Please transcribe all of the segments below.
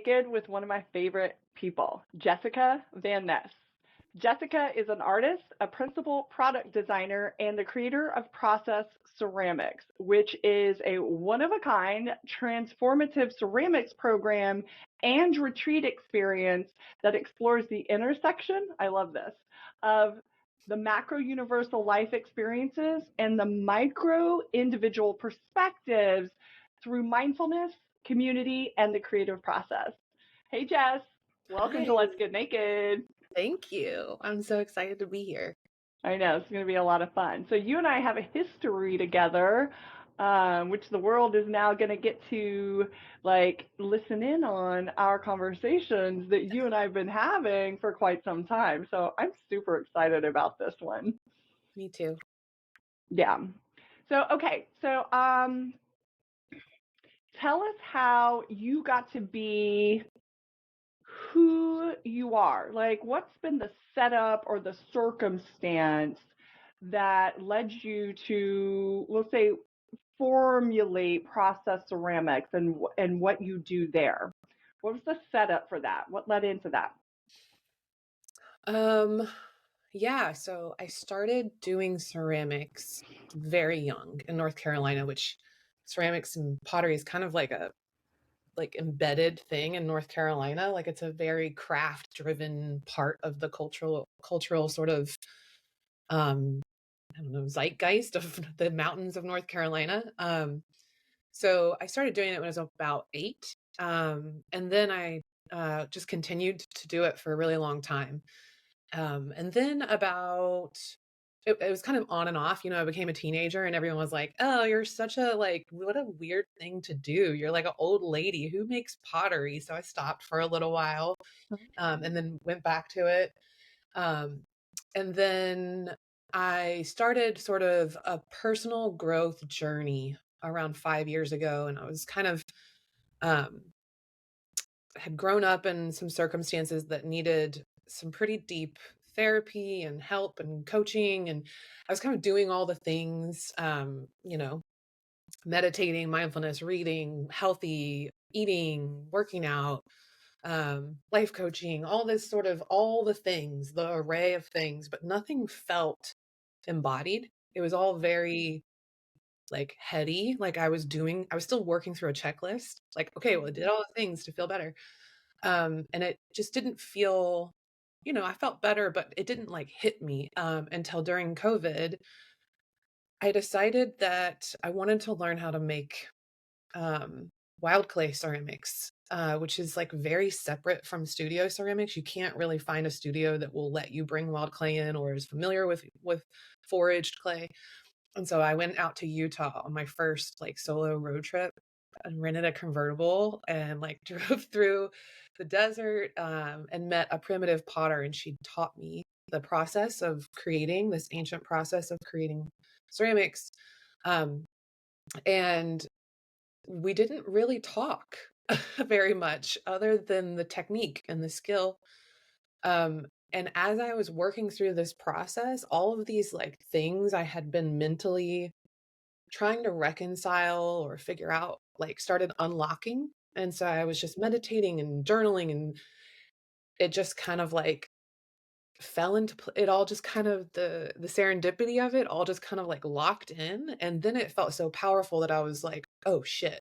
Naked with one of my favorite people, Jessica VanNess. Jessica is an artist, a principal product designer, and the creator of Process Ceramics, which is a one-of-a-kind transformative ceramics program and retreat experience that explores the intersection, I love this, of the macro universal life experiences and the micro individual perspectives through mindfulness, community, and the creative process. Hey, Jess. Welcome to Hi, Let's Get Naked. thank you. I'm so excited to be here. I know, it's going to be a lot of fun. So, you and I have a history together, which the world is now going to get to listen in on our conversations that you and I have been having for quite some time. So, I'm super excited about this one. Me too. Yeah. So, okay. So, tell us how you got to be who you are. Like, what's been the setup or the circumstance that led you to, we'll say, formulate process ceramics and what you do there? What was the setup for that? What led into that? Um, yeah, so I started doing ceramics very young in North Carolina, which ceramics and pottery is kind of like a embedded thing in North Carolina. Like it's a very craft driven part of the cultural sort of um I don't know, zeitgeist of the mountains of North Carolina. So I started doing it when I was about 8. And then I just continued to do it for a really long time. And then it was kind of on and off, I became a teenager and everyone was like, oh, you're such a, like, what a weird thing to do. You're like an old lady who makes pottery. So I stopped for a little while, and then went back to it. Um, and then I started sort of a personal growth journey around 5 years ago. And I was kind of, um, had grown up in some circumstances that needed some pretty deep therapy and help and coaching. And I was kind of doing all the things, meditating, mindfulness, reading, healthy eating, working out, life coaching, all this sort of all the things, the array of things, but nothing felt embodied. It was all very like heady. Like I was still working through a checklist. Like, okay, well, I did all the things to feel better. And it just didn't feel, I felt better, but it didn't like hit me until during COVID. I decided that I wanted to learn how to make wild clay ceramics, which is like very separate from studio ceramics. You can't really find a studio that will let you bring wild clay in or is familiar with foraged clay. And so I went out to Utah on my first like solo road trip and rented a convertible and like drove through the desert, and met a primitive potter, and she taught me the process of creating this ancient process of creating ceramics. Um, and we didn't really talk very much other than the technique and the skill. Um, and as I was working through this process, all of these like things I had been mentally trying to reconcile or figure out like started unlocking. And so I was just meditating and journaling, and it just kind of like fell into it all, just kind of the serendipity of it all just kind of like locked in. And then it felt so powerful that I was like, oh shit,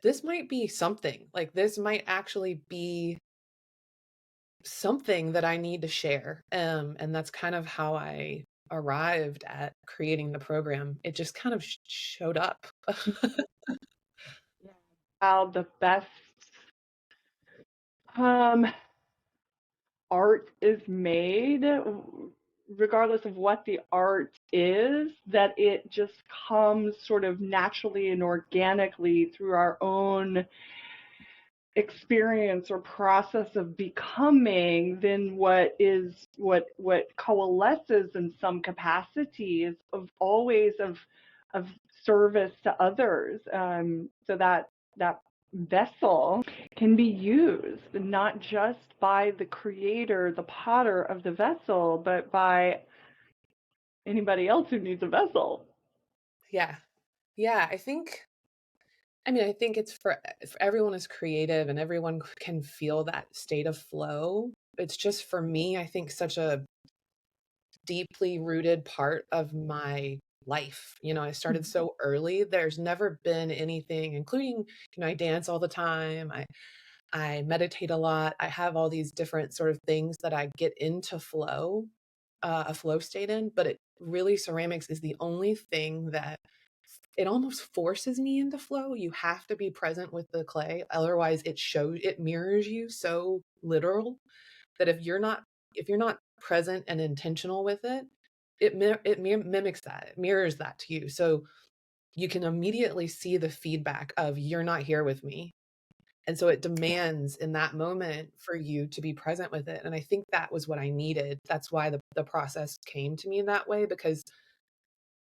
this might be something. Like this might actually be something that I need to share. And that's kind of how I arrived at creating the program. It just kind of showed up. Yeah. How the best um, art is made, regardless of what the art is, that it just comes sort of naturally and organically through our own experience or process of becoming, then what coalesces in some capacity is of always of service to others, so that vessel can be used not just by the creator, the potter of the vessel, but by anybody else who needs a vessel. Yeah. Yeah, I think I mean, I think it's for everyone is creative and everyone can feel that state of flow. It's just for me, I think such a deeply rooted part of my life. You know, I started Mhm. so early. There's never been anything, including, I dance all the time. I meditate a lot. I have all these different sort of things that I get into flow, a flow state in, but it really ceramics is the only thing that it almost forces me into flow. You have to be present with the clay. Otherwise it mirrors you so literal that if you're not present and intentional with it, mimics that. It mirrors that to you. So you can immediately see the feedback of you're not here with me. And so it demands in that moment for you to be present with it. And I think that was what I needed. That's why the process came to me in that way, because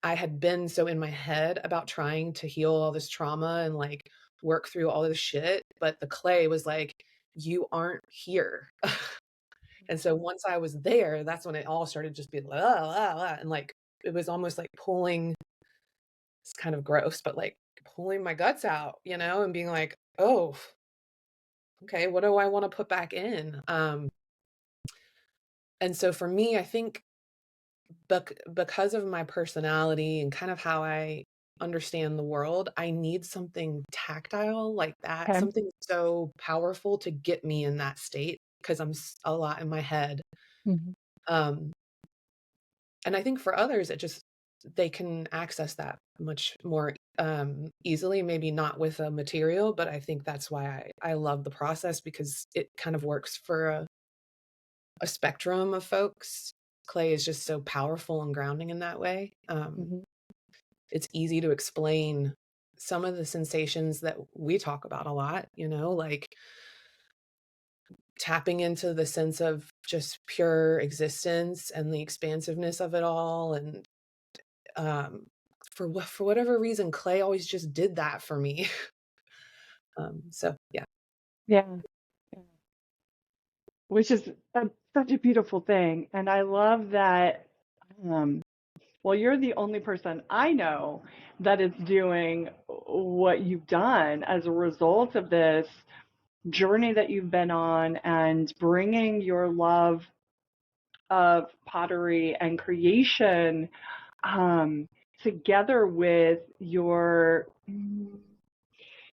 I had been so in my head about trying to heal all this trauma and like work through all this shit. But the clay was like, you aren't here. And so once I was there, that's when it all started just being like, "Ah, ah, ah," and like it was almost like pulling, it's kind of gross, but like pulling my guts out, and being like, "Oh, okay, what do I want to put back in?" And so for me, I think because of my personality and kind of how I understand the world, I need something tactile like that, Okay. something so powerful to get me in that state because a lot in my head. Mhm. Um, And I think for others, they can access that much more easily, maybe not with a material, but I think that's why I love the process because it kind of works for a spectrum of folks. Clay is just so powerful and grounding in that way. Mhm. It's easy to explain some of the sensations that we talk about a lot, like tapping into the sense of just pure existence and the expansiveness of it all and um, for whatever reason, clay always just did that for me. So yeah. Yeah. Yeah. Which is such a beautiful thing. And I love that, um, well, you're the only person I know that is doing what you've done as a result of this journey that you've been on and bringing your love of pottery and creation, um, together with your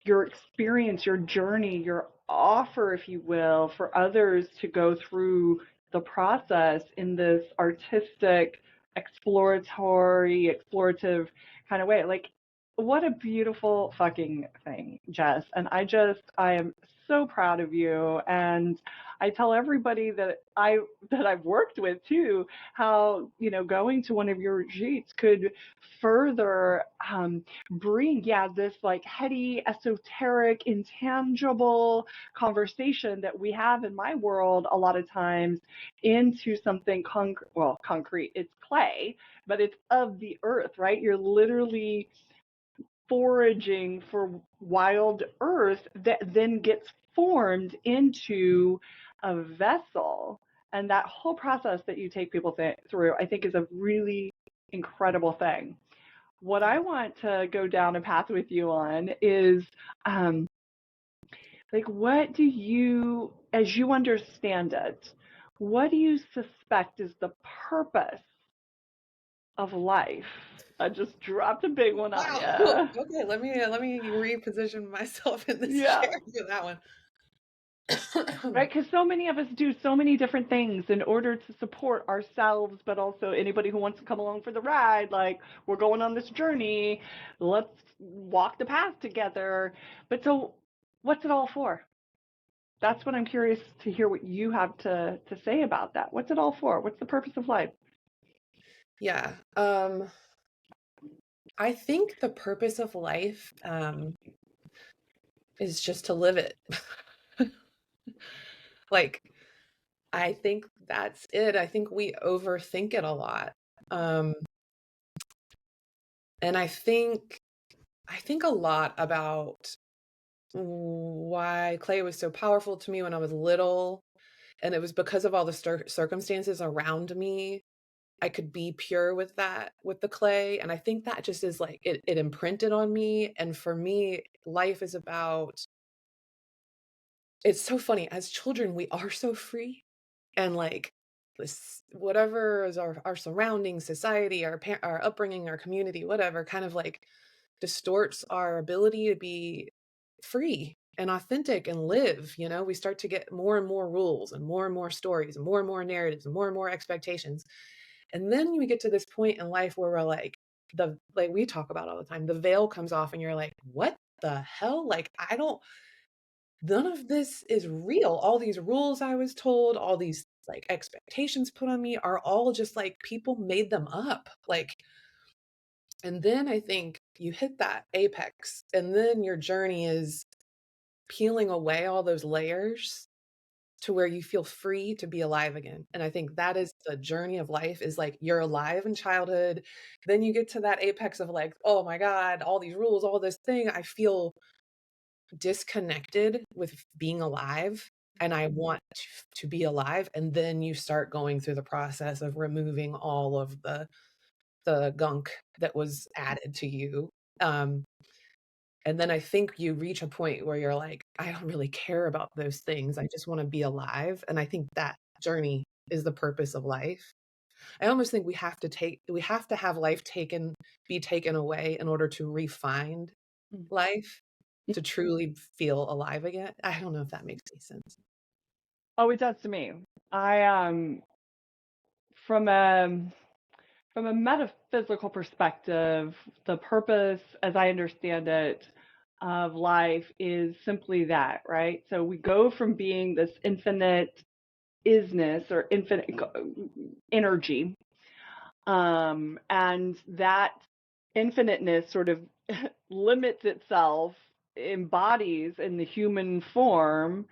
experience, your journey, your offer, if you will, for others to go through the process in this artistic, explorative kind of way. Like, what a beautiful fucking thing, Jess. And I am so proud of you. And I tell everybody that I've worked with too, how, going to one of your retreats could further, bring, yeah, this like heady, esoteric, intangible conversation that we have in my world a lot of times into something concrete. It's clay, but it's of the earth, right? You're literally foraging for wild earth that then gets formed into a vessel. And that whole process that you take people through, I think, is a really incredible thing. What I want to go down a path with you on is, um, like, what do you, as you understand it, what do you suspect is the purpose of life? I just dropped a big one on Wow. you. Okay, let me reposition myself in this Yeah. chair for that one. Right, because so many of us do so many different things in order to support ourselves, but also anybody who wants to come along for the ride. Like, we're going on this journey, let's walk the path together. But so, what's it all for? That's what I'm curious to hear what you have to say about that. What's it all for? What's the purpose of life? Yeah. I think the purpose of life is just to live it. Like, I think that's it. I think we overthink it a lot. Um, and I think a lot about why clay was so powerful to me when I was little, and it was because of all the circumstances around me I could be pure with that, with the clay. And I think that just is like it imprinted on me. And for me, life is about, it's so funny. As children, we are so free. And like this, whatever is our surrounding society, our upbringing, our community, whatever, kind of like distorts our ability to be free and authentic and live. We start to get more and more rules and more stories and more narratives and more expectations. And then we get to this point in life where we're like we talk about all the time, the veil comes off and you're like, what the hell? Like, I don't, none of this is real. All these rules I was told, all these like expectations put on me are all just like people made them up. Like, and then I think you hit that apex, and then your journey is peeling away all those layers to where you feel free to be alive again. And I think that is the journey of life, is like you're alive in childhood. Then you get to that apex of like, oh my God, all these rules, all this thing. I feel disconnected with being alive and I want to be alive. And then you start going through the process of removing all of the gunk that was added to you. Um, and then I think you reach a point where you're like, I don't really care about those things. I just want to be alive. And I think that journey is the purpose of life. I almost think we have to have life be taken away in order to refine Mm. life to truly feel alive again. I don't know if that makes any sense. Oh, it does to me. I from a from a metaphysical perspective, the purpose, as I understand it, of life is simply that, right? So we go from being this infinite isness or infinite energy, and that infiniteness sort of limits itself, embodies in the human form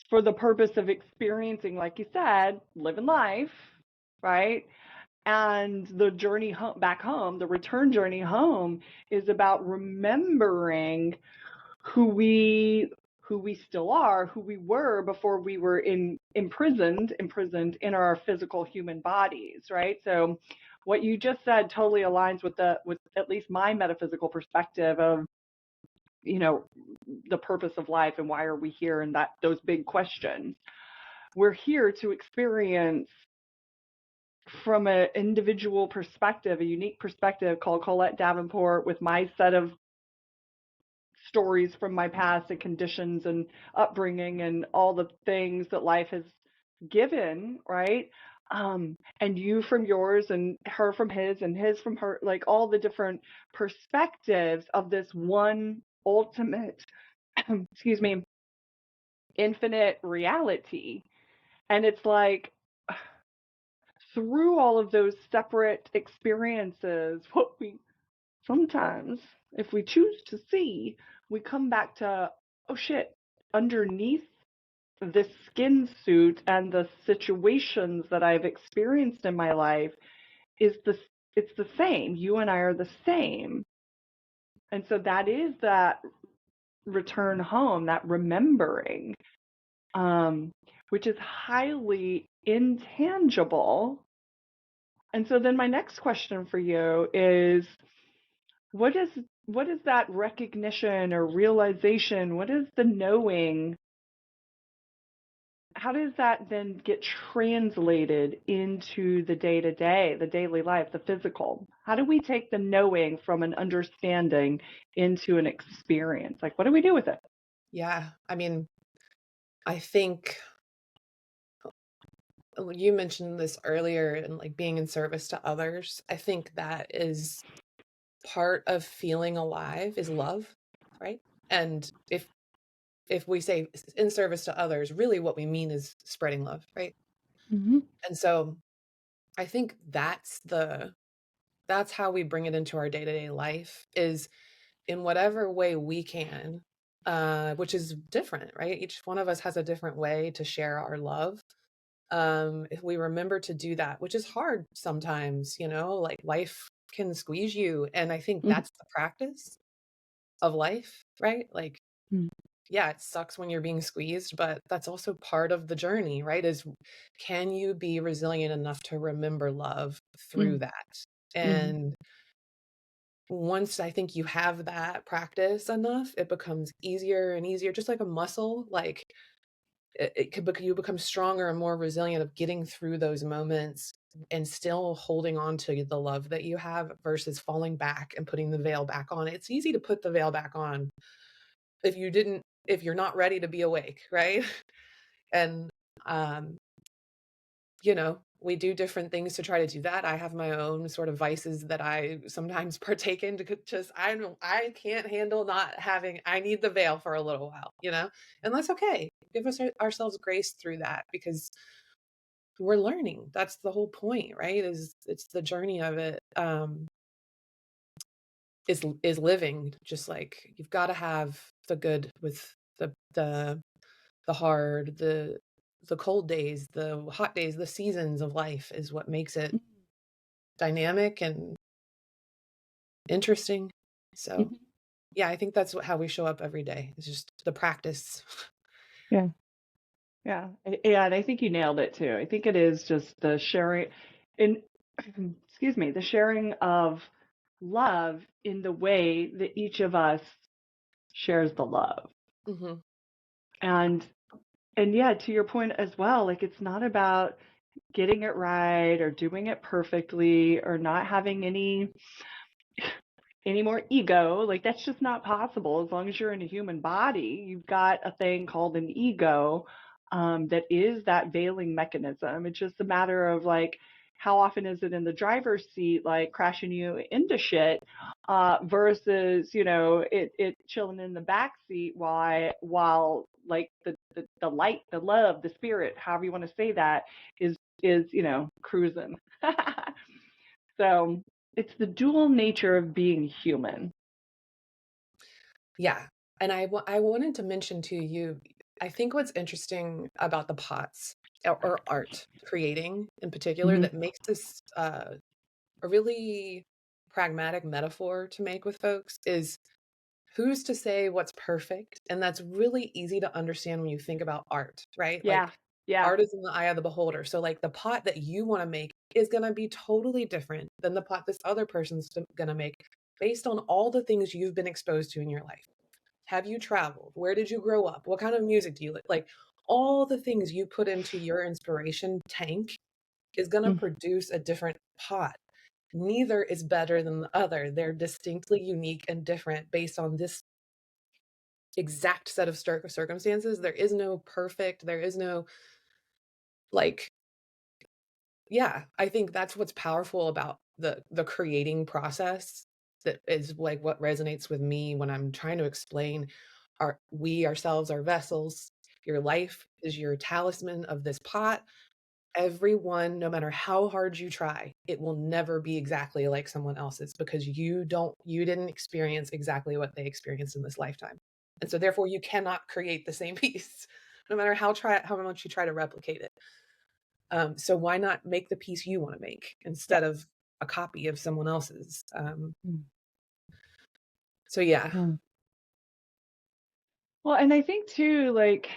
for the purpose of experiencing, like you said, living life, right? And the journey back home, the return journey home, is about remembering who we still are, who we were before we were imprisoned in our physical human bodies, right? So what you just said totally aligns with at least my metaphysical perspective of, you know, the purpose of life and why are we here, and that those big questions. We're here to experience from an individual perspective, a unique perspective called Colette Davenport, with my set of stories from my past and conditions and upbringing and all the things that life has given, right? And you from yours and her from his and his from her, like all the different perspectives of this one ultimate, excuse me, infinite reality. And it's like through all of those separate experiences, what we sometimes, if we choose to see, we come back to, oh shit, underneath this skin suit and the situations that I've experienced in my life is it's the same. You and I are the same. And so that is that return home, that remembering, um, which is highly intangible. And so then my next question for you is, what is what is that recognition or realization? What is the knowing? How does that then get translated into the day to day, the daily life, the physical? How do we take the knowing from an understanding into an experience? Like, what do we do with it? Yeah. I mean, I think you mentioned this earlier and like being in service to others. I think that is part of feeling alive is love, right? And if we say in service to others, really what we mean is spreading love, right? Mm-hmm. And so I think that's how we bring it into our day-to-day life, is in whatever way we can, which is different, right? Each one of us has a different way to share our love. If we remember to do that, which is hard sometimes, like life can squeeze you. And I think that's the practice of life, right? Like yeah, it sucks when you're being squeezed, but that's also part of the journey, right? Is can you be resilient enough to remember love through Mm, that? mhm, And once I think you have that practice enough, it becomes easier and easier, just like a muscle. Like it could you become stronger and more resilient of getting through those moments and still holding on to the love that you have versus falling back and putting the veil back on. It's easy to put the veil back on if you're not ready to be awake, right? And um we do different things to try to do that. I have my own sort of vices that I sometimes partake in to just I can't handle not having I need the veil for a little while. And that's okay. Give ourselves grace through that because we're learning. That's the whole point, right? Is it's the journey of it is living just like you've got to have the good with the hard, the cold days, the hot days, the seasons of life is what makes it dynamic and interesting. So, mhm. yeah, I think that's how we show up every day. It's just the practice. Yeah, yeah, yeah, and I think you nailed it too. I think it is just the sharing, in excuse me, the sharing of love in the way that each of us shares the love. Mhm. And and yeah, to your point as well, like it's not about getting it right or doing it perfectly or not having any more ego. Like that's just not possible as long as you're in a human body. You've got a thing called an ego that is that veiling mechanism. It's just a matter of like how often is it in the driver's seat, like crashing you into shit, versus it chilling in the back seat while like the light, the love, the spirit, however you want to say that, is cruising. So it's the dual nature of being human. Yeah. And I wanted to mention to you, I think what's interesting about the pots or art creating in particular Hmm. that makes this a really pragmatic metaphor to make with folks is who's to say what's perfect? And that's really easy to understand when you think about art, right? Like Yeah, yeah. art is in the eye of the beholder. So like the pot that you want to make is going to be totally different than the pot this other person's going to make based on all the things you've been exposed to in your life. Have you traveled? Where did you grow up? What kind of music do you like? Like all the things you put into your inspiration tank is going to Mm, produce a different pot. Neither is better than the other. They're distinctly unique and different based on this exact set of circumstances. There is no perfect, there is no like, yeah, I think that's what's powerful about the creating process that is like what resonates with me when I'm trying to explain we ourselves are vessels. Your life is your talisman of this pot. Everyone, no matter how hard you try, it will never be exactly like someone else's because you didn't experience exactly what they experienced in this lifetime. And so therefore you cannot create the same piece, no matter how much you try to replicate it. So why not make the piece you want to make yeah. instead of a copy of someone else's? Mm, So yeah. mm. Well, and I think too, like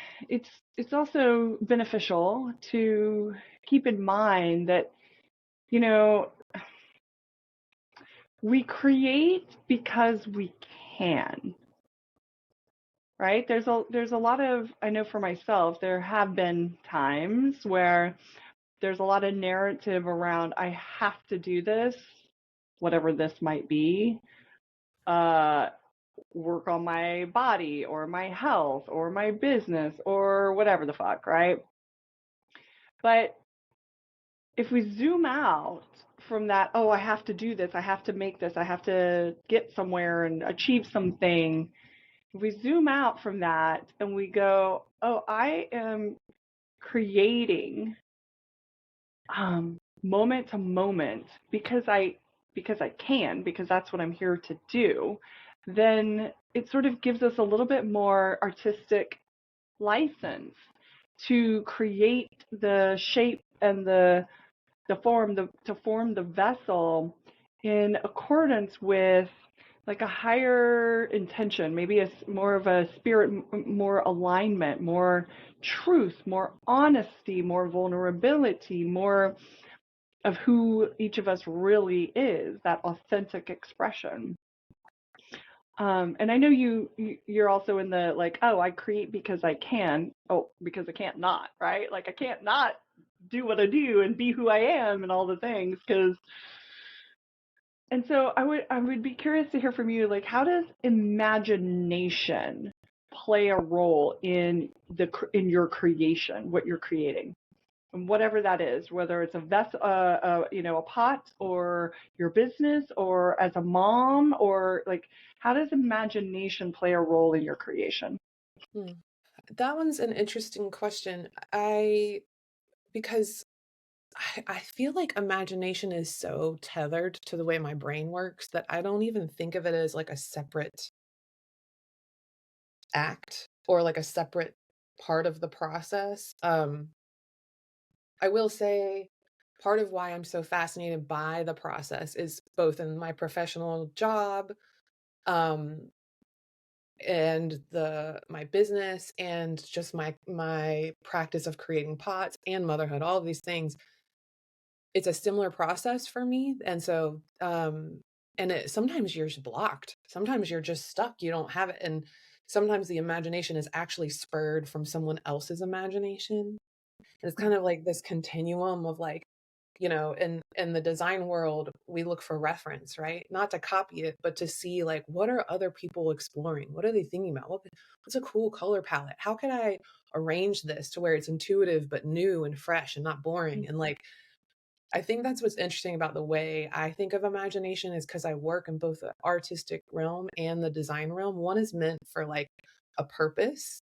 it's also beneficial to keep in mind that, you know, we create because we can, right? There's a lot of, I know for myself, there have been times where there's a lot of narrative around I have to do this, whatever this might be. Uh, work on my body or my health or my business or whatever the fuck, right? But if we zoom out from that, oh, I have to do this, I have to make this, I have to get somewhere and achieve something. If we zoom out from that and we go, oh, I am creating moment to moment because I can, because that's what I'm here to do, then it sort of gives us a little bit more artistic license to create the shape and the form to form the vessel in accordance with like a higher intention, maybe more of a spirit, more alignment, more truth, more honesty, more vulnerability, more of who each of us really is, that authentic expression. And I know you're also in the like, oh, I create because I can. Oh, because I can't not, right? Like I can't not do what I do and be who I am and all the things because and so I would be curious to hear from you, like how does imagination play a role in your creation, what you're creating? And whatever that is, whether it's a a pot, or your business, or as a mom, or like, how does imagination play a role in your creation? Hmm. That one's an interesting question. Because I feel like imagination is so tethered to the way my brain works that I don't even think of it as like a separate act or like a separate part of the process. I will say part of why I'm so fascinated by the process is both in my professional job, um, and my business and just my practice of creating pots and motherhood, all of these things. It's a similar process for me, and so, and sometimes you're just blocked. Sometimes you're just stuck, you don't have it, and sometimes the imagination is actually spurred from someone else's imagination. And it's kind of like this continuum of like, in the design world, we look for reference, right? Not to copy it, but to see like what are other people exploring? What are they thinking about? What's a cool color palette? How can I arrange this to where it's intuitive but new and fresh and not boring? And like I think that's what's interesting about the way I think of imagination is because I work in both the artistic realm and the design realm. One is meant for like a purpose,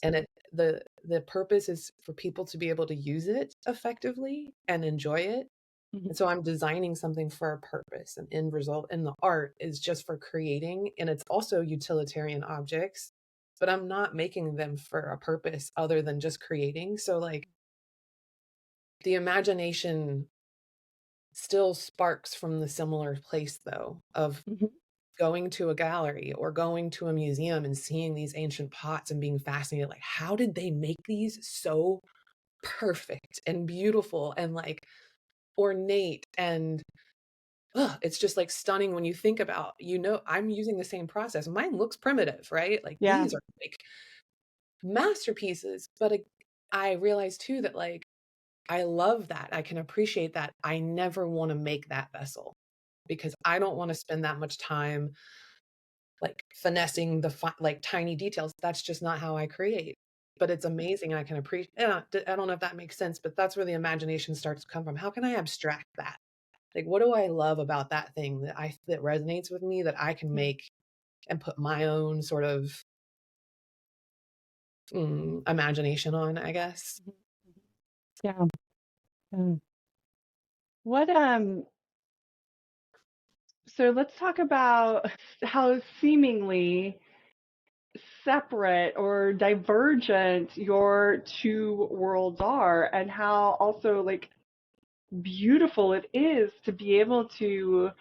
and the purpose is for people to be able to use it effectively and enjoy it. And so I'm designing something for a purpose. An end result in the art is just for creating, and it's also utilitarian objects, but I'm not making them for a purpose other than just creating. So like the imagination still sparks from the similar place though of Mhm. going to a gallery or going to a museum and seeing these ancient pots and being fascinated like how did they make these so perfect and beautiful and like ornate and it's just like stunning when you think about, I'm using the same process. Mine looks primitive, right? Like Yeah. these are like masterpieces, but I realize too that like I love that. I can appreciate that. I never want to make that vessel because I don't want to spend that much time like finessing like tiny details. That's just not how I create. But it's amazing. I can appreciate. I don't know if that makes sense, but that's where the imagination starts to come from. How can I abstract that? Like, what do I love about that thing that resonates with me that I can make and put my own sort of imagination on? I guess. Yeah. Yeah. What so let's talk about how seemingly separate or divergent your two worlds are, and how also like beautiful it is to be able to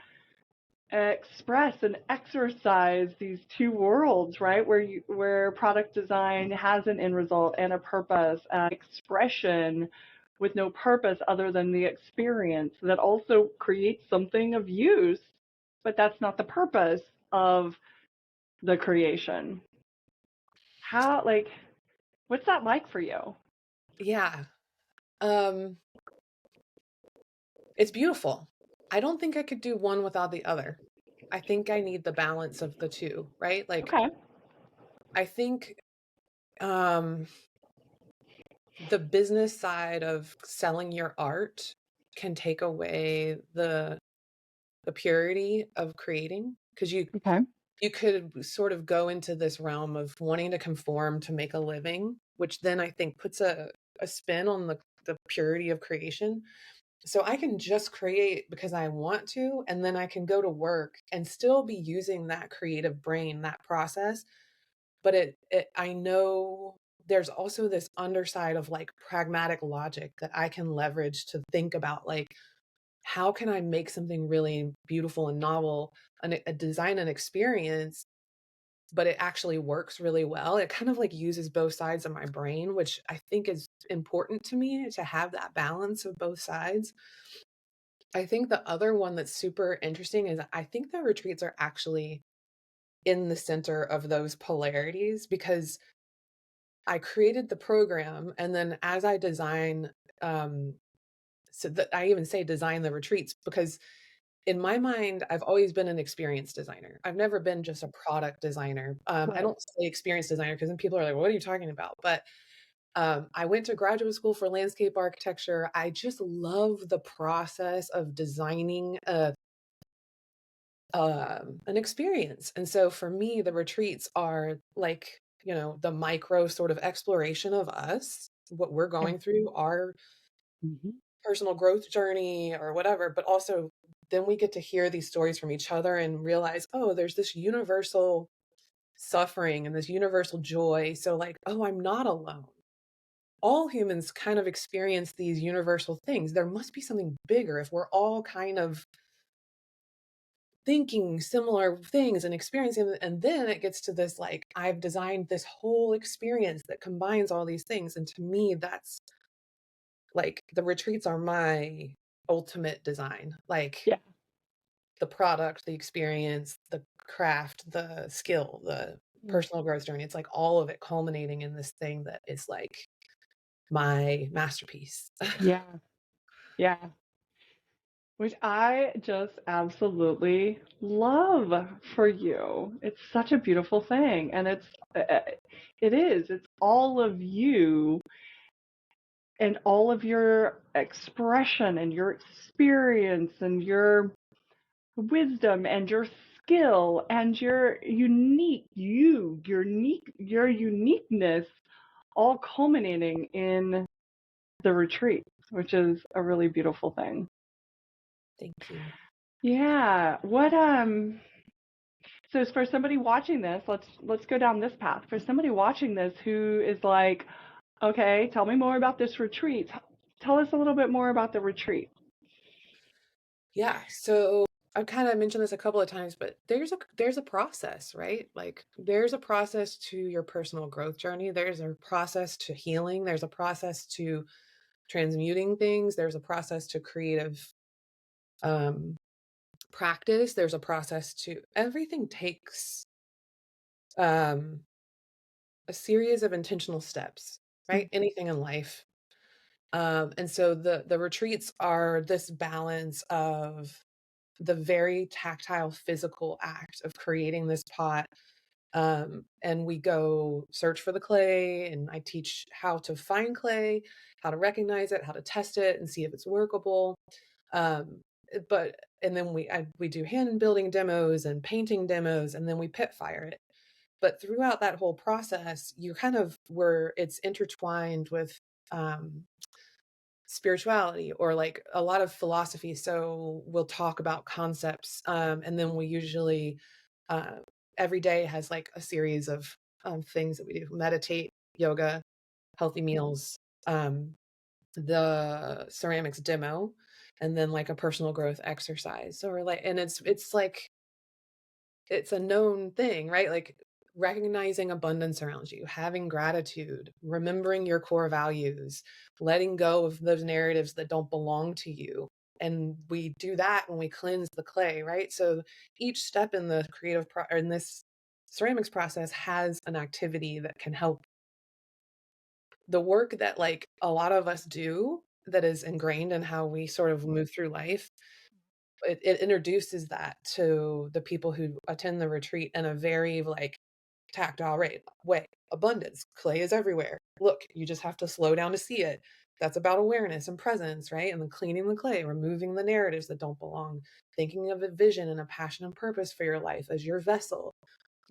express and exercise these two worlds, right? Where product design has an end result and a purpose, and expression with no purpose other than the experience that also creates something of use, but that's not the purpose of the creation. How, like, what's that like for you? Yeah. Um, it's beautiful. I don't think I could do one without the other. I think I need the balance of the two, right? Like Okay. I think um the business side of selling your art can take away the purity of creating because Okay. you could sort of go into this realm of wanting to conform to make a living, which then I think puts a spin on the purity of creation. So I can just create because I want to, and then I can go to work and still be using that creative brain, that process. But I know there's also this underside of like pragmatic logic that I can leverage to think about like how can I make something really beautiful and novel, a design and experience, but it actually works really well? It kind of like uses both sides of my brain, which I think is important to me to have that balance of both sides. I think the other one that's super interesting is I think the retreats are actually in the center of those polarities because I created the program and then as I design, so that I even say design the retreats because in my mind, I've always been an experience designer. I've never been just a product designer. I Right. don't say experience designer because then people are like, "What are you talking about?" But I went to graduate school for landscape architecture. I just love the process of designing an experience. And so for me, the retreats are like, the micro sort of exploration of us, what we're Yeah. going through, our Mhm. personal growth journey or whatever, but also then we get to hear these stories from each other and realize, oh, there's this universal suffering and this universal joy. So, like, oh, I'm not alone. All humans kind of experience these universal things. There must be something bigger if we're all kind of thinking similar things and experiencing. And then it gets to this like, I've designed this whole experience that combines all these things. And to me, that's like the retreats are my ultimate design. Like, Yeah. the product, the experience, the craft, the skill, the Mm. personal growth journey. It's like all of it culminating in this thing that is like my masterpiece. Yeah. Yeah. Which I just absolutely love for you. It's such a beautiful thing. And it is, it's all of you and all of your expression and your experience and your wisdom and your skill and your your uniqueness all culminating in the retreat, which is a really beautiful thing. Thank you. Yeah. So for somebody watching this, let's go down this path. For somebody watching this who is like, okay, tell me more about this retreat. Tell us a little bit more about the retreat. Yeah, so I've kind of mentioned this a couple of times, but there's a process, right? Like there's a process to your personal growth journey. There's a process to healing. There's a process to transmuting things. There's a process to creative um, practice. There's a process to everything takes um, a series of intentional steps, right? Anything in life. And so the retreats are this balance of the very tactile physical act of creating this pot. And we go search for the clay, and I teach how to find clay, how to recognize it, how to test it and see if it's workable. Um, but and then we do hand building demos and painting demos, and then we pit fire it. But throughout that whole process, you kind of were it's intertwined with um, spirituality or like a lot of philosophy. So we'll talk about concepts, and then we usually uh, every day has like a series of things that we do: meditate, yoga, healthy meals, um, the ceramics demo, and then like a personal growth exercise. So we're like, and it's like it's a known thing, right? Like recognizing abundance around you, having gratitude, remembering your core values, letting go of those narratives that don't belong to you. And we do that when we cleanse the clay, right? So each step in the or in this ceramics process has an activity that can help the work that like a lot of us do that is ingrained in how we sort of move through life. It introduces that to the people who attend the retreat in a very like tactile way. Abundance, clay is everywhere. Look, you just have to slow down to see it. That's about awareness and presence, right? And then cleaning the clay, removing the narratives that don't belong, thinking of a vision and a passion and purpose for your life as your vessel,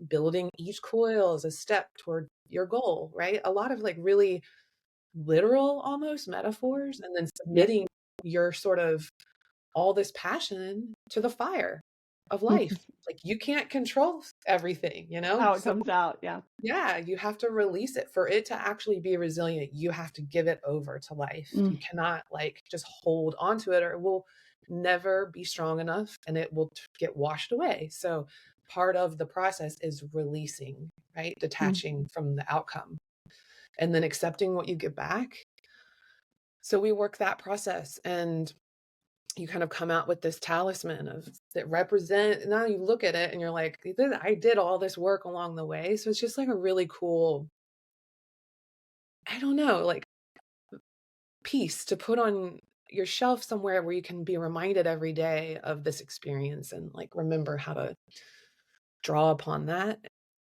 building each coil as a step toward your goal, right? A lot of like really literal almost metaphors, and then Yeah. submitting your sort of all this passion to the fire of life. Like you can't control everything, How it So comes out. Yeah. yeah, you have to release it for it to actually be resilient. You have to give it over to life. Mm. You cannot like just hold onto it or it will never be strong enough and it will get washed away. So part of the process is releasing, right? Detaching from the outcome and then accepting what you get back. So we work that process, and you kind of come out with this talisman of that represent, now you look at it and you're like, I did all this work along the way. So it's just like a really cool, I don't know, like piece to put on your shelf somewhere where you can be reminded every day of this experience and like remember how to draw upon that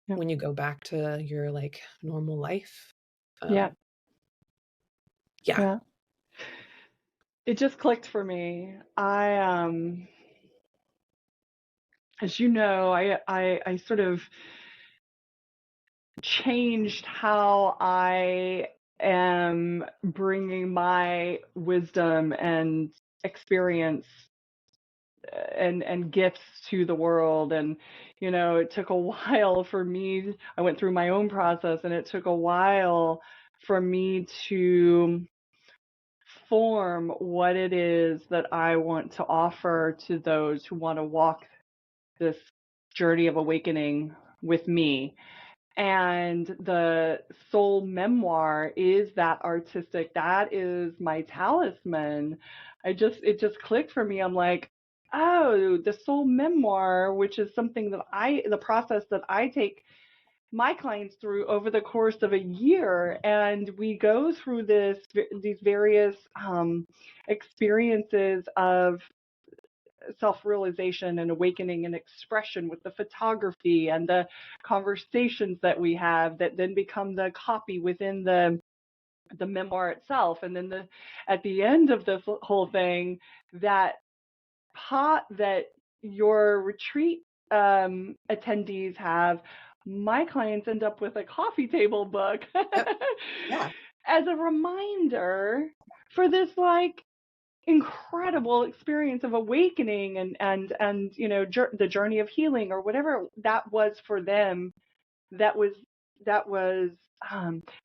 Yeah. when you go back to your like normal life. Yeah. Yeah. Yeah. It just clicked for me. As you know, I sort of changed how I am bringing my wisdom and experience and gifts to the world. And it took a while for me. I went through my own process, and it took a while for me to form what it is that I want to offer to those who want to walk this journey of awakening with me. And the soul memoir is that artistic, that is my talisman. It just clicked for me. I'm like, oh, the soul memoir, which is something that the process that I take my clients through over the course of a year. And we go through these various experiences of self-realization and awakening and expression with the photography and the conversations that we have that then become the copy within the memoir itself. And then at the end of the whole thing, that pot that your retreat attendees have, my clients end up with a coffee table book Yep. Yeah. as a reminder for this like incredible experience of awakening and the journey of healing or whatever that was for them, that was that was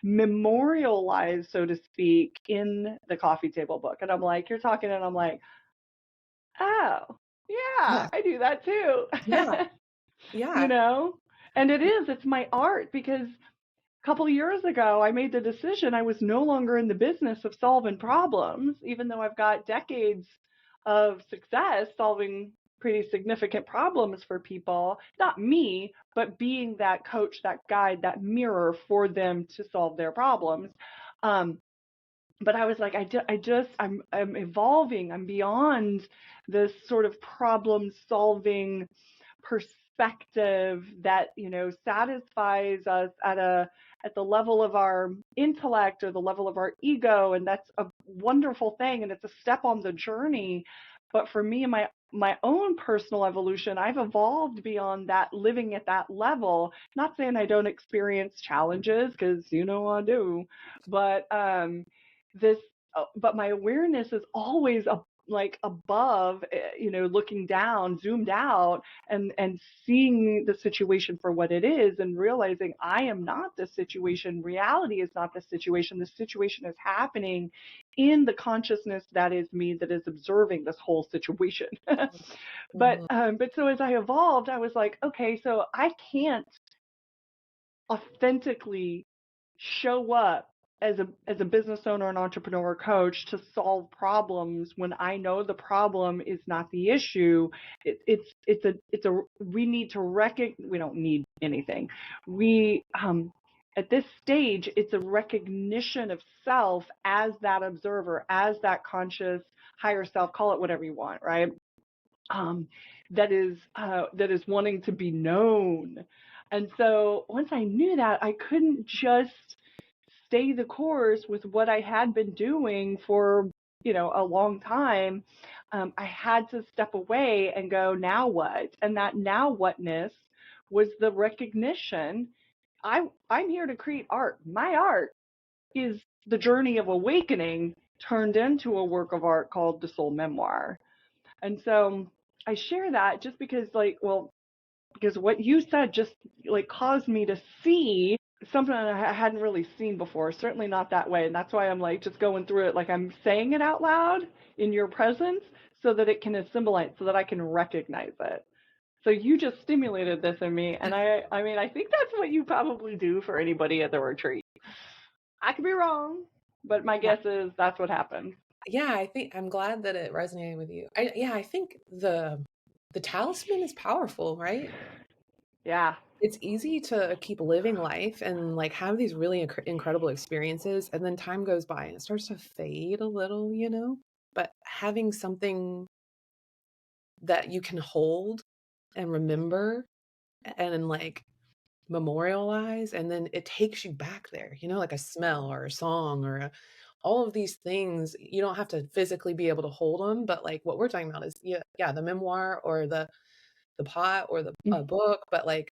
memorialized, so to speak, in the coffee table book. And I'm like, you're talking, and I'm like, oh yeah, Yeah. I do that too. Yeah. you Yeah. know and it's my art, because couple of years ago, I made the decision I was no longer in the business of solving problems, even though I've got decades of success solving pretty significant problems for people. Not me, but being that coach, that guide, that mirror for them to solve their problems. Um, but I was like, I'm evolving. I'm beyond this sort of problem solving perspective that satisfies us at the level of our intellect or the level of our ego, and that's a wonderful thing, and it's a step on the journey. But for me, my own personal evolution, I've evolved beyond that, living at that level. Not saying I don't experience challenges, because I do, but this but my awareness is always like above, looking down, zoomed out, and seeing the situation for what it is, and realizing I am not the situation. Reality is not the situation. The situation is happening in the consciousness that is me, that is observing this whole situation. Mhm. But so as I evolved, I was like, okay, so I can't authentically show up as a business owner, an entrepreneur, coach, to solve problems when I know the problem is not the issue. It's a we need to recognize. We don't need anything. We At this stage, it's a recognition of self as that observer, as that conscious higher self, call it whatever you want, right? um, that is wanting to be known. And so once I knew that, I couldn't just stay the course with what I had been doing for a long time. I had to step away and go, now what? And that now whatness was the recognition. I'm here to create art. My art is the journey of awakening turned into a work of art called the Soul Memoir. And so I share that just because, because what you said just like caused me to see something I hadn't really seen before, certainly not that way. And that's why I'm like just going through it, like I'm saying it out loud in your presence, so that it can assimilate, so that I can recognize it. So you just stimulated this in me, and I mean, I think that's what you probably do for anybody at the retreat. I could be wrong, but my Yeah. guess is that's what happened. Yeah, I think I'm glad that it resonated with you. I think the talisman is powerful, right? Yeah. It's easy to keep living life and like have these really incredible experiences, and then time goes by and it starts to fade a little, you know? But having something that you can hold and remember and like memorialize, and then it takes you back there, you know, like a smell or a song or all of these things. You don't have to physically be able to hold them, but like what we're talking about is, yeah, the memoir or the pot or the a book, but like,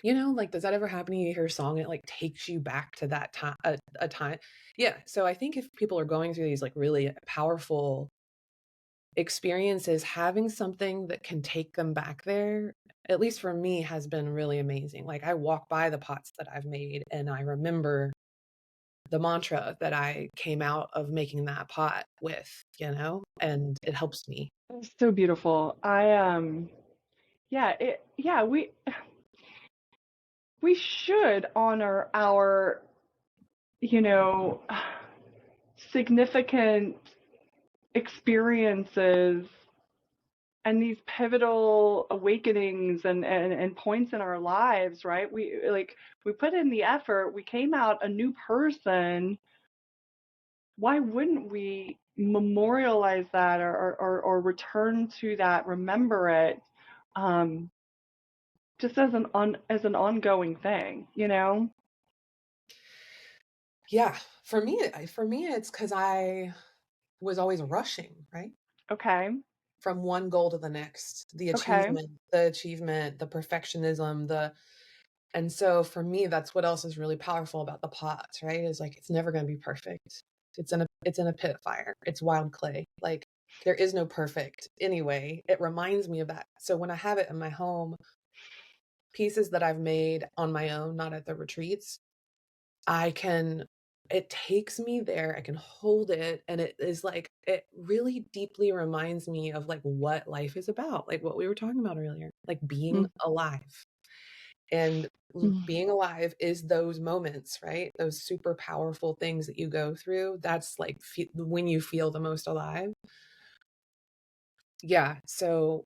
you know, like, does that ever happen to you? You hear a song, it like takes you back to that time, a time. Yeah. So I think if people are going through these like really powerful experiences, having something that can take them back there, at least for me, has been really amazing. Like I walk by the pots that I've made and I remember the mantra that I came out of making that pot with, you know, and it helps me. It's so beautiful. Yeah, we should honor our, you know, significant experiences and these pivotal awakenings and points in our lives, right? We put in the effort, we came out a new person. Why wouldn't we memorialize that or return to that, remember it, um, just as as an ongoing thing, you know? Yeah, for me, it's because I was always rushing, right? Okay. From one goal to the next, Okay. the achievement, the perfectionism, and so for me, that's what else is really powerful about the pots, right? Is like it's never going to be perfect. It's in a pit fire. It's wild clay. Like there is no perfect anyway. It reminds me of that. So when I have it in my home, pieces that I've made on my own, not at the retreats, I can it takes me there. I can hold it, and it is like it really deeply reminds me of like what life is about, like what we were talking about earlier, like being Mm. alive. And Mm. being alive is those moments, right? Those super powerful things that you go through. That's like when you feel the most alive. Yeah. So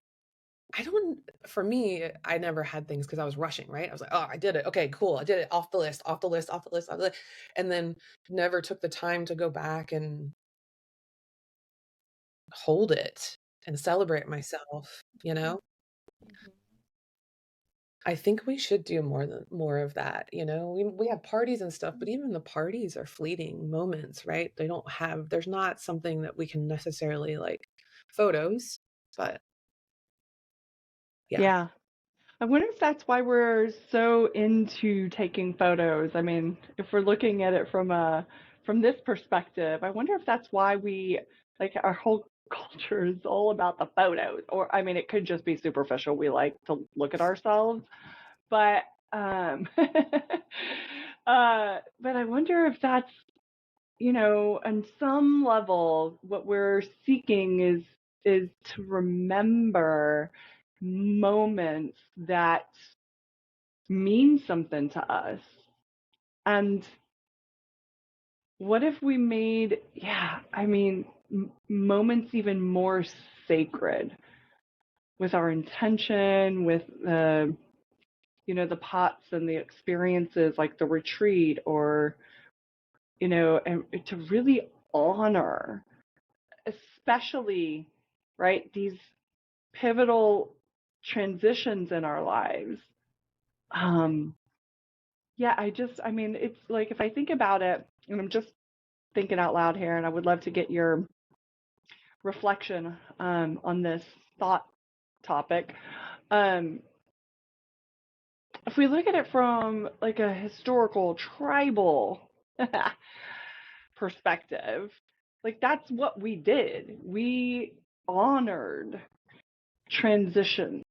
I don't, for me, I never had things because I was rushing, right? I was like, oh, I did it. Okay, cool. I did it off the list, off the list, off the list, off the list. And then never took the time to go back and hold it and celebrate myself, you know? I think we should do more of that, you know? We have parties and stuff, but even the parties are fleeting moments, right? They don't have there's not something that we can necessarily like photos, but yeah. Yeah. I wonder if that's why we're so into taking photos. I mean, if we're looking at it from this perspective, I wonder if that's why we like our whole culture is all about the photos. Or I mean, it could just be superficial. We like to look at ourselves, but but I wonder if that's, you know, on some level, what we're seeking is to remember moments that mean something to us. And what if we made, yeah, I mean, moments even more sacred with our intention, with the, you know, the pots and the experiences like the retreat, or, you know, and to really honor, especially, right, these pivotal transitions in our lives. Um, yeah, I mean, it's like if I think about it, and I'm just thinking out loud here, and I would love to get your reflection on this thought topic. Um, if we look at it from like a historical, tribal perspective, like that's what we did. We honored transitions.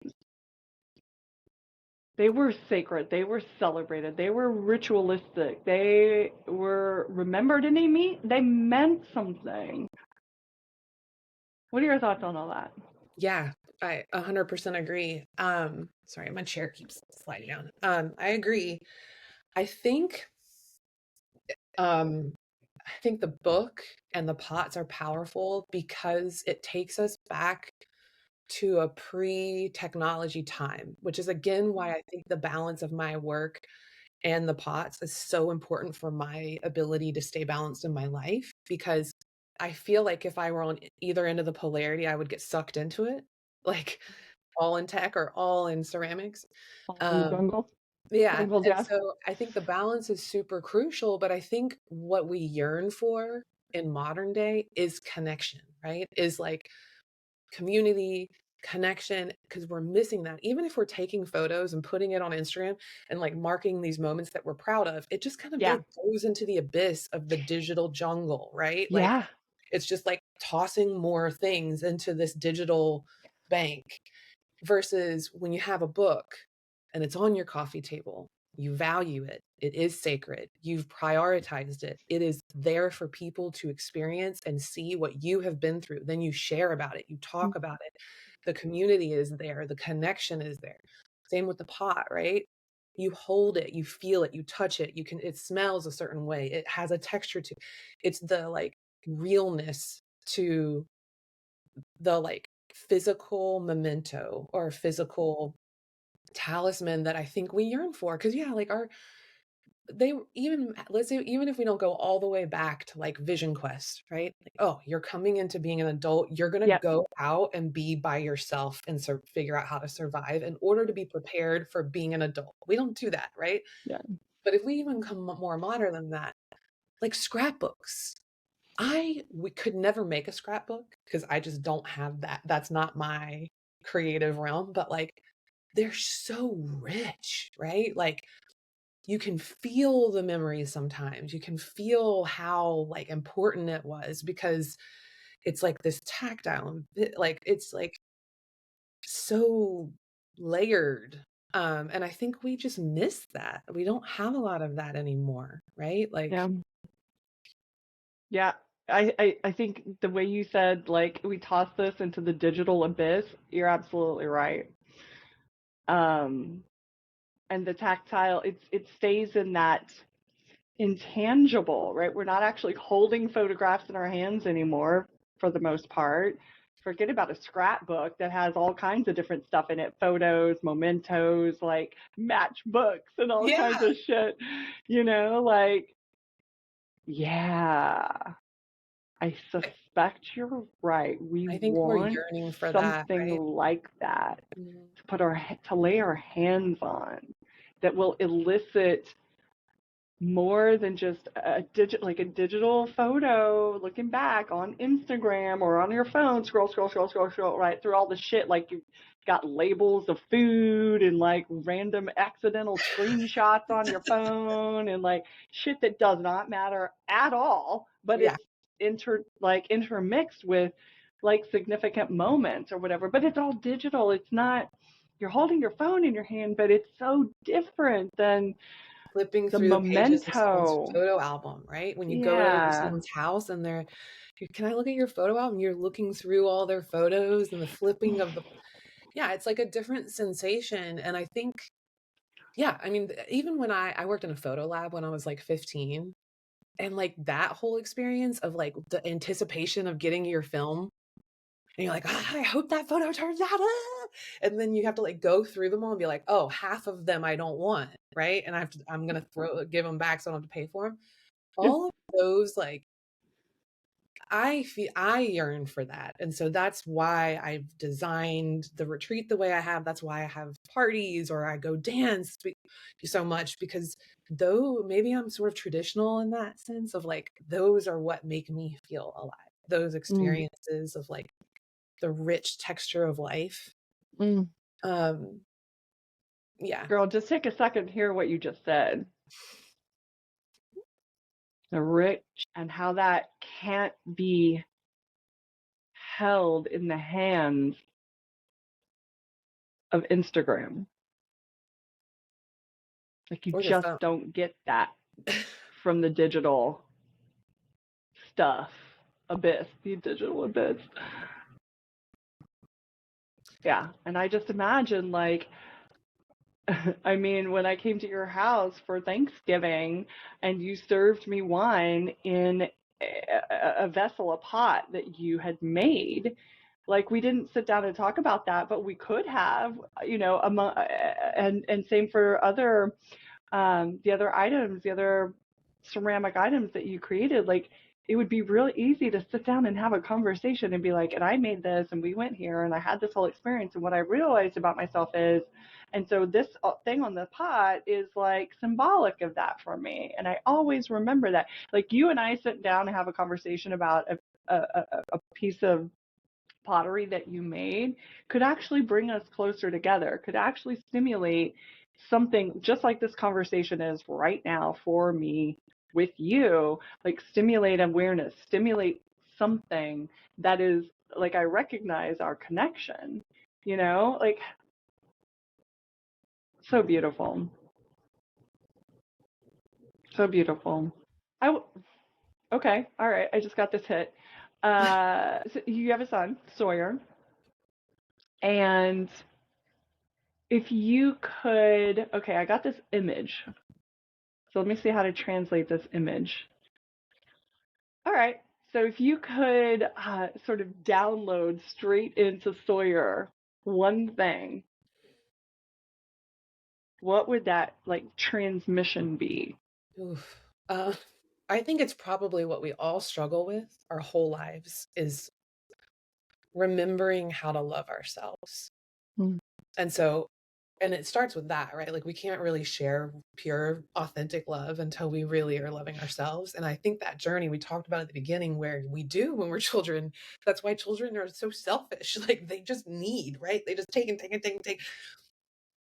They were sacred. They were celebrated. They were ritualistic. They were remembered, and they meant something. What are your thoughts on all that? Yeah, I 100% agree. Sorry, my chair keeps sliding down. I agree. I think um I think the book and the pots are powerful because it takes us back to a pre-technology time, which is again why I think the balance of my work and the pots is so important for my ability to stay balanced in my life, because I feel like if I were on either end of the polarity, I would get sucked into it, like all in tech or all in ceramics. All in the Um, jungle? yeah, Jungle and Jeff? so I think the balance is super crucial, but I think what we yearn for in modern day is connection, right? Is like community, connection, because we're missing that. Even if we're taking photos and putting it on Instagram and like marking these moments that we're proud of, it just kind of Yeah. like goes into the abyss of the digital jungle, right? Like Yeah. it's just like tossing more things into this digital bank. Versus when you have a book and it's on your coffee table, you value it. It is sacred. You've prioritized it. It is there for people to experience and see what you have been through. Then you share about it, you talk about it. The community is there, the connection is there. Same with the pot, right? You hold it, you feel it, you touch it, you can, it smells a certain way, it has a texture to it's the like realness to the like physical memento or physical talisman that I think we yearn for. Cause yeah, like our they even let's say even if we don't go all the way back to like Vision Quest, right? Like, oh, you're coming into being an adult, you're gonna Yep. go out and be by yourself and figure out how to survive in order to be prepared for being an adult. We don't do that, right? Yeah. But if we even come more modern than that, like scrapbooks. We could never make a scrapbook because I just don't have that. That's not my creative realm, but like they're so rich, right? Like you can feel the memories sometimes. You can feel how like important it was because it's like this tactile, like it's like so layered. And I think we just miss that. We don't have a lot of that anymore, right? Like, Yeah. Yeah. I think the way you said, like, we toss this into the digital abyss, you're absolutely right. Um, and the tactile, it stays in that intangible, right? We're not actually holding photographs in our hands anymore for the most part. Forget about a scrapbook that has all kinds of different stuff in it, photos, mementos, like matchbooks and all kinds yeah, of shit. You know, like, yeah, I suspect you're right. We I think we're want yearning for that, something right? like that Mhm. to to lay our hands on, that will elicit more than just a digital photo looking back on Instagram or on your phone, scroll right through all the shit, like you've got labels of food and like random accidental screenshots on your phone and like shit that does not matter at all, but Yeah, it's intermixed with like significant moments or whatever, but it's all digital. It's not, you're holding your phone in your hand, but it's so different than flipping the through the pages of someone's memento. photo album, right? When you go to Yeah. someone's house and they're, can I look at your photo album? You're looking through all their photos and the flipping of the, yeah, it's like a different sensation. And I think, yeah, I mean, even when I worked in a photo lab when I was like 15, and like that whole experience of like the anticipation of getting your film. And you're like, "Ah, I hope that photo turns out. Ah." And then you have to like go through them all and be like, oh, half of them I don't want, right? And I'm gonna give them back so I don't have to pay for them. All of those, like, I yearn for that, and so that's why I've designed the retreat the way I have. That's why I have parties or I go dance so much, because though maybe I'm sort of traditional in that sense of like those are what make me feel alive. Those Mm, experiences of like the rich texture of life. mm. Um, yeah. Girl, just take a second to hear what you just said. The rich and how that can't be held in the hands of Instagram. Like you Or your just phone. don't get that from the digital stuff. Abyss, the digital abyss. Yeah. And I just imagine, like, I mean, when I came to your house for Thanksgiving and you served me wine in a vessel, a pot that you had made, like, we didn't sit down and talk about that, but we could have, among, and same for other the other items, the other ceramic items that you created, like, it would be real easy to sit down and have a conversation and be like, and I made this and we went here and I had this whole experience. And what I realized about myself is, and so this thing on the pot is like symbolic of that for me. And I always remember that. Like, you and I sit down and have a conversation about a piece of pottery that you made could actually bring us closer together, could actually stimulate something just like this conversation is right now for me with you, like stimulate awareness, stimulate something that is like I recognize our connection, like so beautiful. So beautiful. I okay, all right, I just got this hit. So you have a son, Sawyer, and if you could, okay, I got this image. So let me see how to translate this image. All right. So if you could sort of download straight into Sawyer one thing, what would that like transmission be? Oof. I think it's probably what we all struggle with our whole lives is remembering how to love ourselves. Mm. And so, and it starts with that, right? Like we can't really share pure, authentic love until we really are loving ourselves. And I think that journey we talked about at the beginning, where we do when we're children, that's why children are so selfish. Like they just need, right? They just take and take and take and take,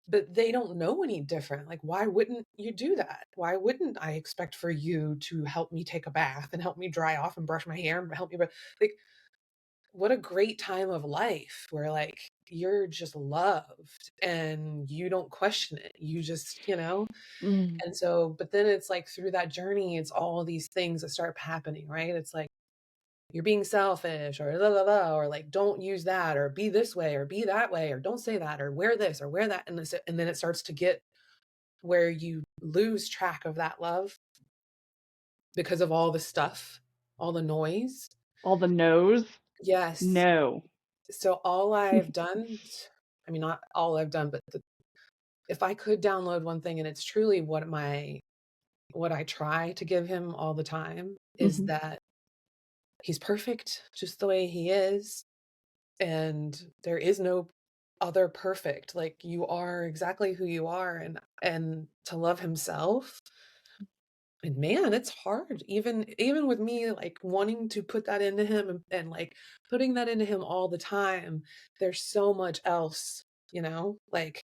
but they don't know any different. Like, why wouldn't you do that? Why wouldn't I expect for you to help me take a bath and help me dry off and brush my hair and help me? Like, what a great time of life where like you're just loved and you don't question it. You just, Mm. and so, but then it's like through that journey, it's all these things that start happening, right? It's like you're being selfish or la la la, or like don't use that or be this way or be that way or don't say that or wear this or wear that. And then it starts to get where you lose track of that love because of all the stuff, all the noise. All the no's? Yes. No. So all I've done, I mean, not all I've done, but if I could download one thing, and it's truly what I try to give him all the time, is Hmm. that he's perfect just the way he is. And there is no other perfect. Like you are exactly who you are, and to love himself. And man, it's hard. Even with me like wanting to put that into him and like putting that into him all the time, there's so much else, like,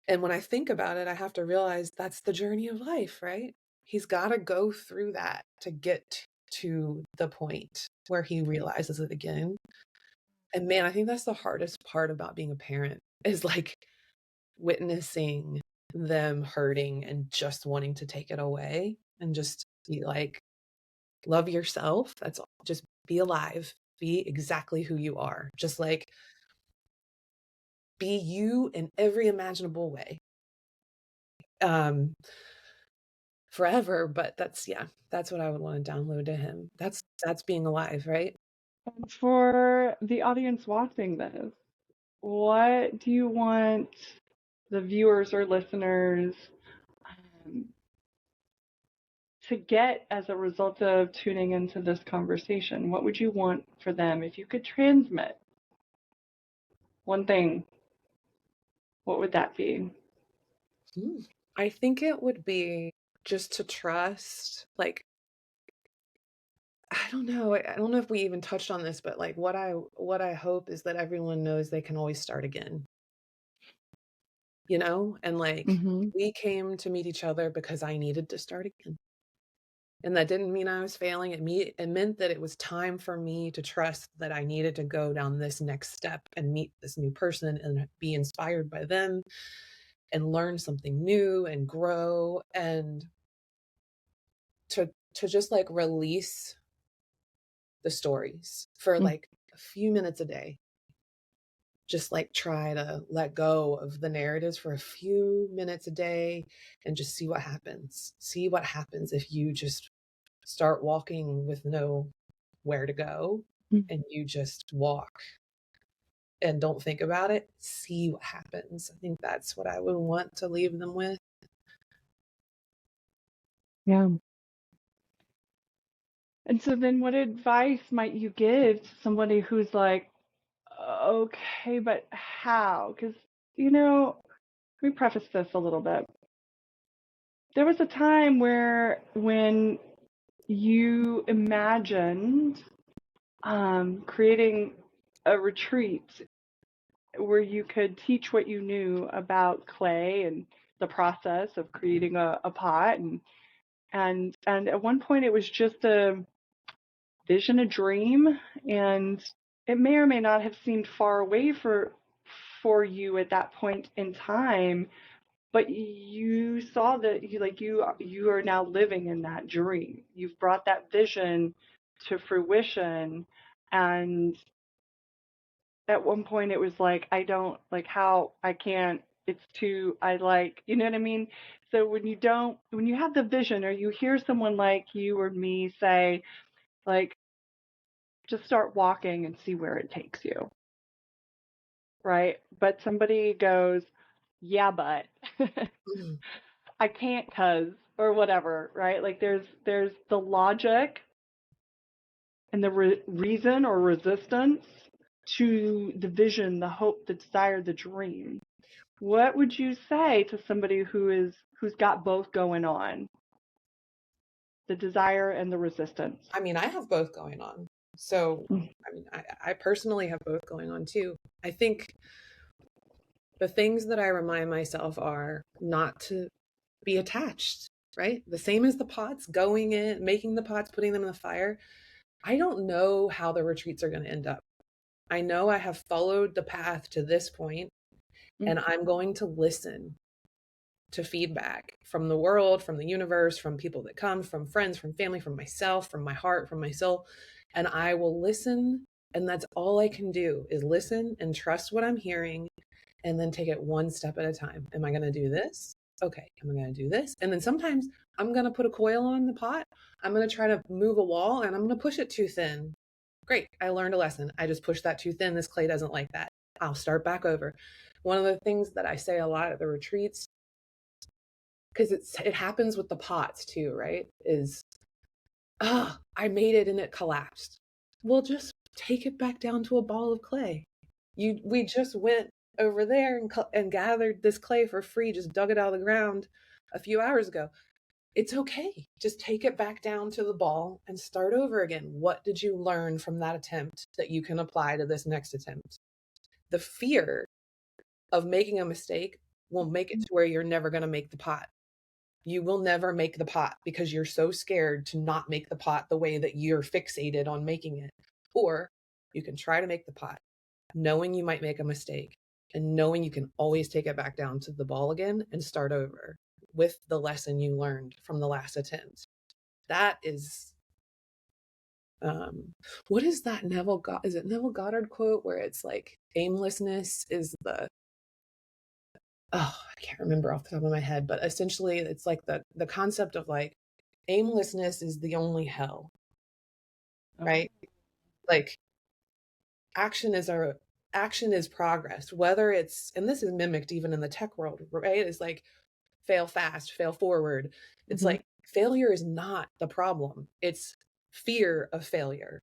and when I think about it, I have to realize that's the journey of life, right? He's got to go through that to get to the point where he realizes it again. And man, I think that's the hardest part about being a parent is like witnessing them hurting and just wanting to take it away and just be like, love yourself. That's all. Just be alive. Be exactly who you are. Just like be you in every imaginable way. Um, Forever, but that's what I would want to download to him. That's being alive, right? And for the audience watching this, what do you want the viewers or listeners um, to get as a result of tuning into this conversation? What would you want for them if you could transmit one thing? What would that be? Mm. I think it would be just to trust, like, I don't know if we even touched on this, but like what I hope is that everyone knows they can always start again, And like Mm-hmm. we came to meet each other because I needed to start again. And that didn't mean I was failing. It meant that it was time for me to trust that I needed to go down this next step and meet this new person and be inspired by them and learn something new and grow and to just like release the stories for Mm. like a few minutes a day just like try to let go of the narratives for a few minutes a day and just see what happens. See what happens if you just start walking with no where to go and you just walk and don't think about it. See what happens. I think that's what I would want to leave them with. Yeah. And so then what advice might you give to somebody who's like, okay, but how? Because, let me preface this a little bit. There was a time when you imagined creating a retreat where you could teach what you knew about clay and the process of creating a pot, and at one point it was just a vision, a dream, and it may or may not have seemed far away for you at that point in time, but you saw that you are now living in that dream. You've brought that vision to fruition, and at one point it was like, I don't like how I can't, it's too, I like, you know what I mean? So when you have the vision, or you hear someone like you or me say, like, just start walking and see where it takes you, right? But somebody goes, yeah, but I can't or whatever, right? Like there's the logic and the reason or resistance to the vision, the hope, the desire, the dream. What would you say to somebody who's got both going on, the desire and the resistance? I mean, I have both going on. So, I mean, I personally have both going on too. I think the things that I remind myself are not to be attached, right? The same as the pots, going in, making the pots, putting them in the fire. I don't know how the retreats are going to end up. I know I have followed the path to this point, and I'm going to listen to feedback from the world, from the universe, from people that come, from friends, from family, from myself, from my heart, from my soul. And I will listen. And that's all I can do is listen and trust what I'm hearing and then take it one step at a time. Am I going to do this? Okay, am I going to do this? And then sometimes I'm going to put a coil on the pot. I'm going to try to move a wall and I'm going to push it too thin. Great, I learned a lesson. I just pushed that too thin. This clay doesn't like that. I'll start back over. One of the things that I say a lot at the retreats, because it happens with the pots too, right? Is, I made it and it collapsed. Well, just take it back down to a ball of clay. We just went over there and gathered this clay for free, just dug it out of the ground a few hours ago. It's okay. Just take it back down to the ball and start over again. What did you learn from that attempt that you can apply to this next attempt? The fear of making a mistake will make it to where you're never going to make the pot. You will never make the pot because you're so scared to not make the pot the way that you're fixated on making it. Or you can try to make the pot knowing you might make a mistake and knowing you can always take it back down to the ball again and start over with the lesson you learned from the last attempt. That is, what is that is it Neville Goddard quote where it's like aimlessness is I can't remember off the top of my head, but essentially it's like the concept of like aimlessness is the only hell, right? Like action is progress, whether it's, and this is mimicked even in the tech world, right? It's like fail fast, fail forward. It's like failure is not the problem. It's fear of failure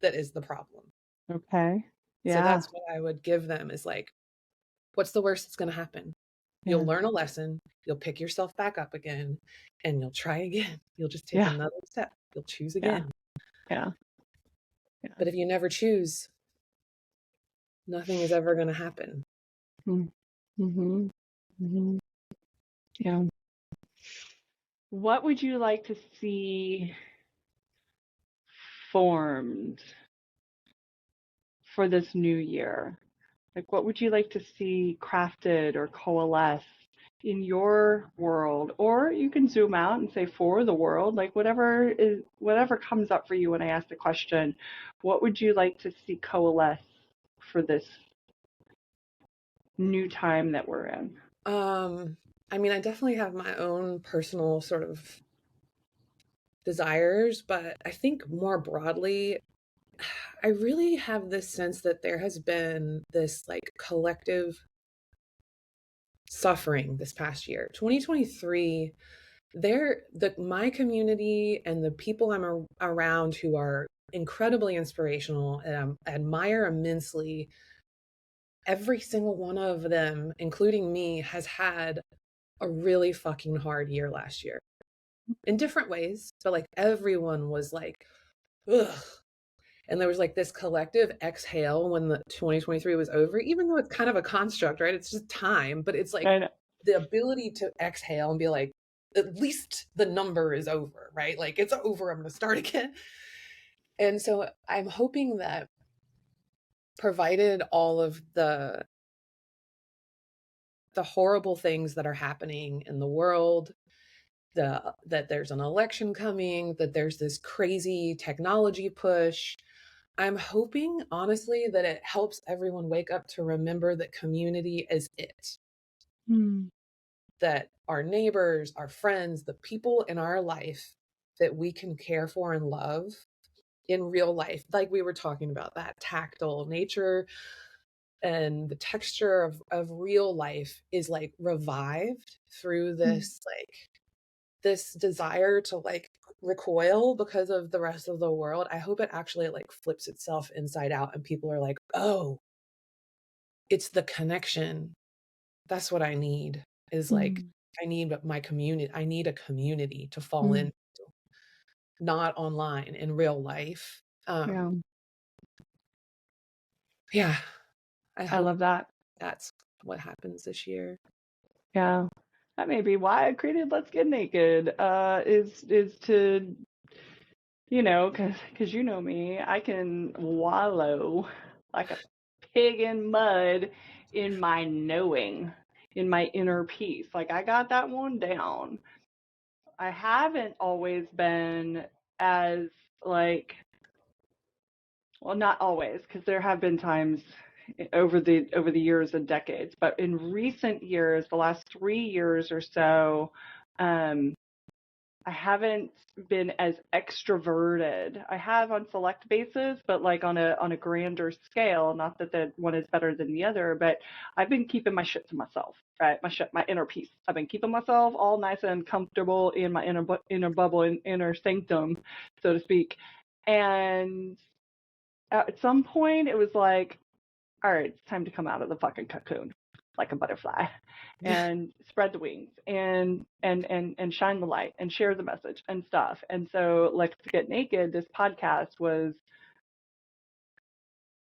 that is the problem. Okay. So Yeah. that's what I would give them is like, what's the worst that's going to happen? Yeah. You'll learn a lesson, you'll pick yourself back up again, and you'll try again. You'll just take Yeah. another step. You'll choose Yeah. again. Yeah. But if you never choose, nothing is ever going to happen. Mm-hmm. Mm-hmm. Yeah. What would you like to see formed for this new year? Like, what would you like to see crafted or coalesce in your world? Or you can zoom out and say for the world, like whatever comes up for you when I ask the question, what would you like to see coalesce for this new time that we're in? I mean, I definitely have my own personal sort of desires, but I think more broadly, I really have this sense that there has been this like collective suffering this past year. 2023, my community and the people around who are incredibly inspirational and I admire immensely, every single one of them, including me, has had a really fucking hard year last year in different ways, but like everyone was like, ugh. And there was like this collective exhale when the 2023 was over, even though it's kind of a construct, right? It's just time, but it's like I know. the ability to exhale and be like, at least the number is over, right? Like it's over, I'm going to start again. And so I'm hoping that provided all of the horrible things that are happening in the world, that there's an election coming, that there's this crazy technology push, I'm hoping, honestly, that it helps everyone wake up to remember that community is it. Mm. That our neighbors, our friends, the people in our life that we can care for and love in real life, like we were talking about, that tactile nature and the texture of real life is like revived through Mm. this, like, this desire to like recoil because of the rest of the world. I hope it actually like flips itself inside out and people are like, oh, it's the connection. That's what I need, is like, Mm. I need my community. I need a community to fall Mm. in, not online, in real life. Yeah, Yeah, I I hope love that. that's what happens this year. Yeah, that may be why I created Let's Get Naked. Is to, because you know me, I can wallow like a pig in mud in my knowing, in my inner peace. Like I got that one down. I haven't always been as like, well, not always, because there have been times over the years and decades, but in recent years, the last 3 years or so, um, I haven't been as extroverted. I have on select bases, but like on a grander scale. Not that the one is better than the other, but I've been keeping my shit to myself, right? My inner peace. I've been keeping myself all nice and comfortable in my inner bubble and inner sanctum, so to speak. And at some point, it was like, all right, it's time to come out of the fucking cocoon like a butterfly and spread the wings and shine the light and share the message and stuff. And so Let's Get Naked, this podcast was,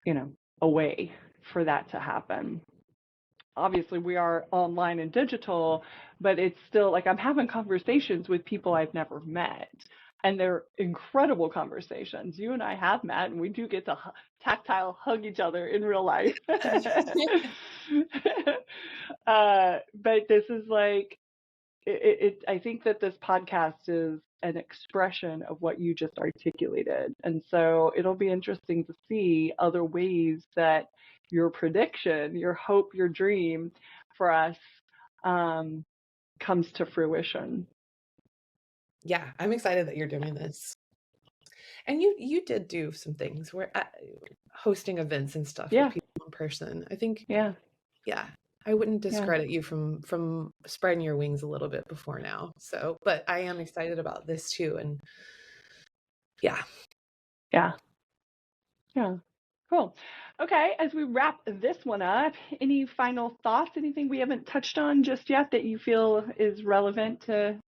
you know, a way for that to happen. Obviously we are online and digital, but it's still like I'm having conversations with people I've never met. And they're incredible conversations. You and I have met, and we do get to tactile hug each other in real life. But this is like, I think that this podcast is an expression of what you just articulated. And so it'll be interesting to see other ways that your prediction, your hope, your dream for us um, comes to fruition. Yeah, I'm excited that you're doing this. And you did do some things where hosting events and stuff with Yeah, people in person. I think, yeah, yeah, I wouldn't yeah, discredit you from spreading your wings a little bit before now. So, but I am excited about this too. And yeah, yeah, yeah. Cool. Okay, as we wrap this one up, any final thoughts, anything we haven't touched on just yet that you feel is relevant to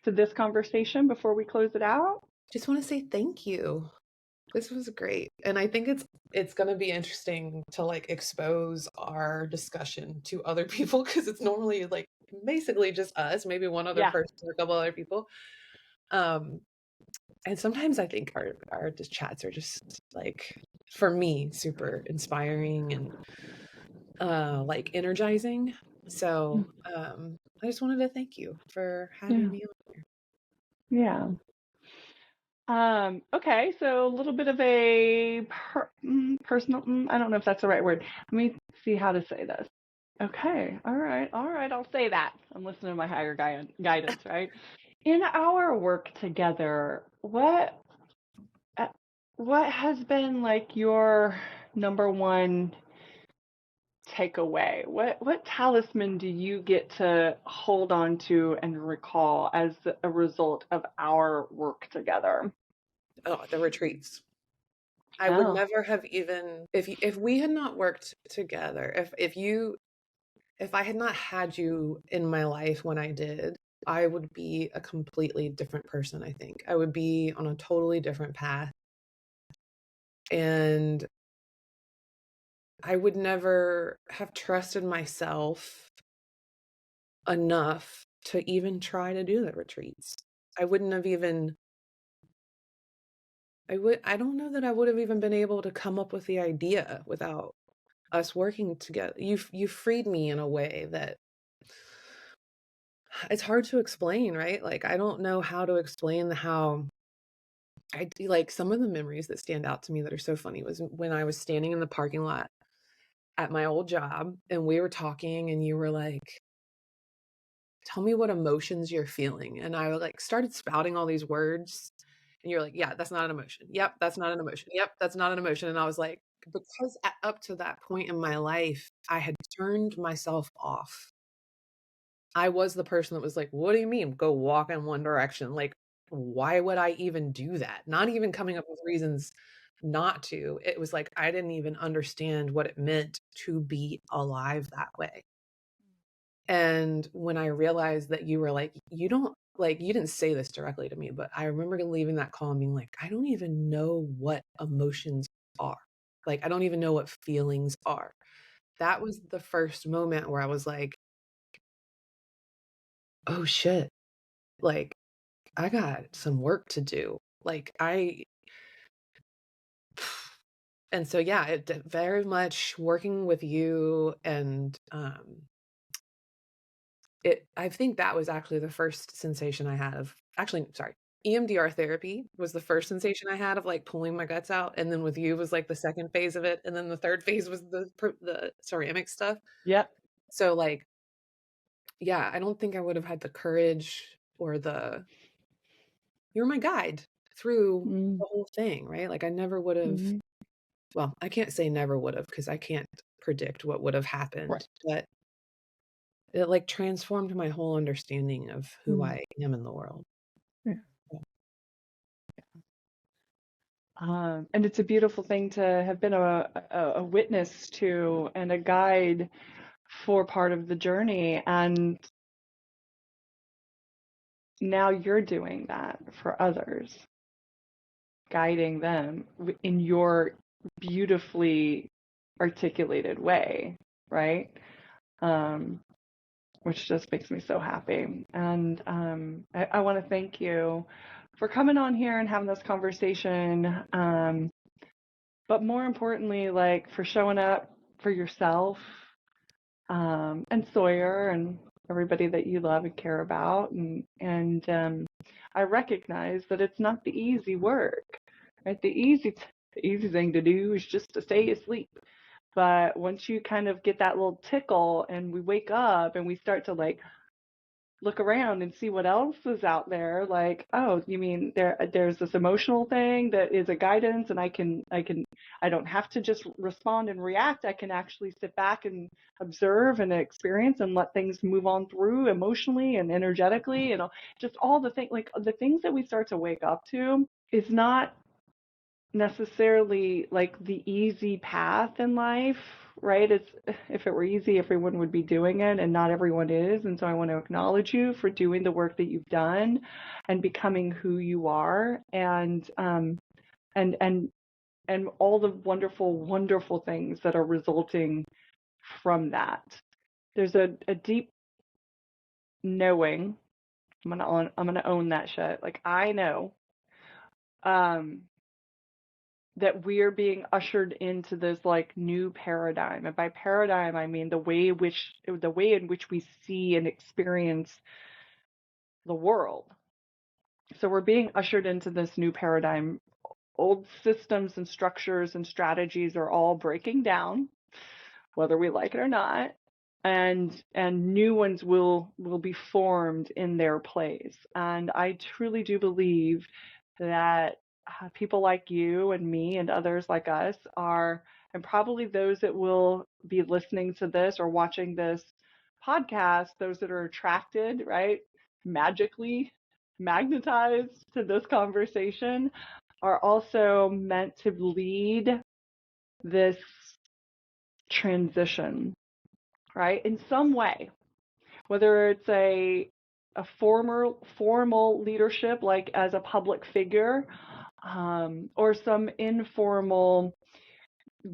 this conversation before we close it out? just want to say thank you. This was great. And I think it's going to be interesting to like expose our discussion to other people because it's normally like basically just us, maybe one other Yeah. person or a couple other people. Um and sometimes I think our just chats are just like, for me, super inspiring and like energizing. So I just wanted to thank you for having Yeah. me on here. Yeah. Okay, so a little bit of a personal, I don't know if that's the right word. Let me see how to say this. Okay. All right. All right. I'll say that. I'm listening to my higher guidance, right? In our work together, uh, what has been like your number one takeaway? What talisman do you get to hold on to and recall as a result of our work together? Oh, the retreats. I would Oh, never have even if we had not worked together, if I had not had you in my life when I did, I would be a completely different person, I think. I would be on a totally different path, and I would never have trusted myself enough to even try to do the retreats. I wouldn't have even I don't know that I would have even been able to come up with the idea without us working together. You freed me in a way that it's hard to explain, right? Like I don't know how to explain how I do, like some of the memories that stand out to me that are so funny was when I was standing in the parking lot at my old job and we were talking and you were like, tell me what emotions you're feeling. And I like started spouting all these words and you're like, yeah, that's not an emotion. Yep, that's not an emotion. Yep, that's not an emotion. And I was like, because up to that point in my life, I had turned myself off. I was the person that was like, what do you mean? Go walk in one direction. Like, why would I even do that? Not even coming up with reasons not to. It was like, I didn't even understand what it meant to be alive that way. And when I realized that you were like, you don't like, you didn't say this directly to me, but I remember leaving that call and being like, I don't even know what emotions are. Like, I don't even know what feelings are. That was the first moment where I was like, oh shit, like, I got some work to do. Like, and so, yeah, very much working with you and, I think that was actually the first sensation I had of actually, sorry, EMDR therapy was the first sensation I had of, like, pulling my guts out, and then with you was, like, the second phase of it, and then the third phase was the ceramic stuff. yep. So, like, yeah, I don't think I would have had the courage or the you were my guide through Mm, the whole thing, right? Like, I never would have mm, well, I can't say never would have because I can't predict what would have happened, right. but it, like, transformed my whole understanding of who Mm, I am in the world. yeah. And it's a beautiful thing to have been a witness to and a guide for part of the journey. And now you're doing that for others, guiding them in your beautifully articulated way, right? Um, which just makes me so happy. And I want to thank you for coming on here and having this conversation. But more importantly, like for showing up for yourself, and Sawyer and everybody that you love and care about. And I recognize that it's not the easy work, right? The easy thing to do is just to stay asleep. But once you kind of get that little tickle and we wake up and we start to like look around and see what else is out there, like, oh, you mean there's this emotional thing that is a guidance, and I don't have to just respond and react. I can actually sit back and observe and experience and let things move on through emotionally and energetically, and just all the things, like the things that we start to wake up to is not necessarily like the easy path in life, right? It's if it were easy, everyone would be doing it, and not everyone is. And so I want to acknowledge you for doing the work that you've done and becoming who you are, and and all the wonderful, wonderful things that are resulting from that. There's a deep knowing. I'm gonna own that shit. Like I know um that we're being ushered into this like new paradigm. And by paradigm, I mean the way in which we see and experience the world. So we're being ushered into this new paradigm. Old systems and structures and strategies are all breaking down, whether we like it or not. and new ones will be formed in their place. And I truly do believe that people like you and me and others like us are, and probably those that will be listening to this or watching this podcast, those that are attracted, right, magically magnetized to this conversation, are also meant to lead this transition, right, in some way, whether it's a formal leadership, like as a public figure, or some informal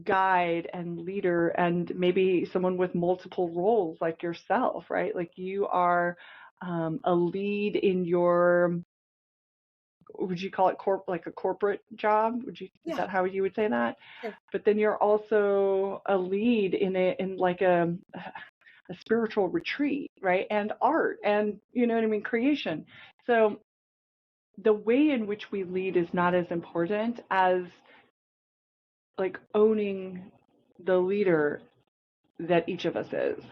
guide and leader, and maybe someone with multiple roles like yourself, right? Like you are a lead in your, would you call it like a corporate job? Is Yeah, that how you would say that? sure. But then you're also a lead in like a spiritual retreat, right? And art and, you know what I mean, creation. So the way in which we lead is not as important as like owning the leader that each of us is.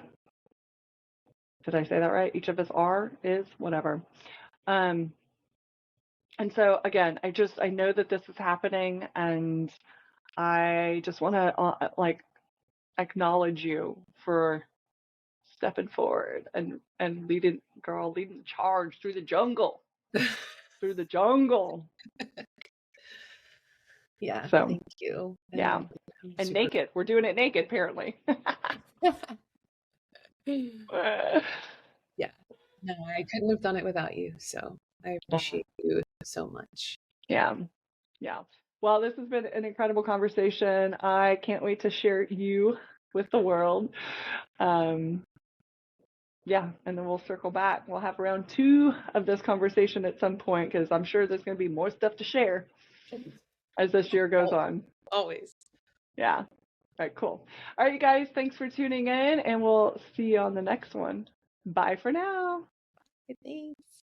Did I say that right? Each of us is, whatever. Um, and so again, I know that this is happening, and I just want to like acknowledge you for stepping forward and leading, girl, leading the charge through the jungle, through the jungle. Yeah, So thank you. And yeah, I'm and super. naked. We're doing it naked, apparently. Yeah. No, I couldn't have done it without you. So I appreciate you so much. Yeah, yeah. Well, this has been an incredible conversation. I can't wait to share you with the world. Um, yeah, and then we'll circle back. We'll have round 2 of this conversation at some point, because I'm sure there's going to be more stuff to share as this year goes Oh, on. always. Yeah. All right, cool. All right, you guys, thanks for tuning in, and we'll see you on the next one. Bye for now. Thanks.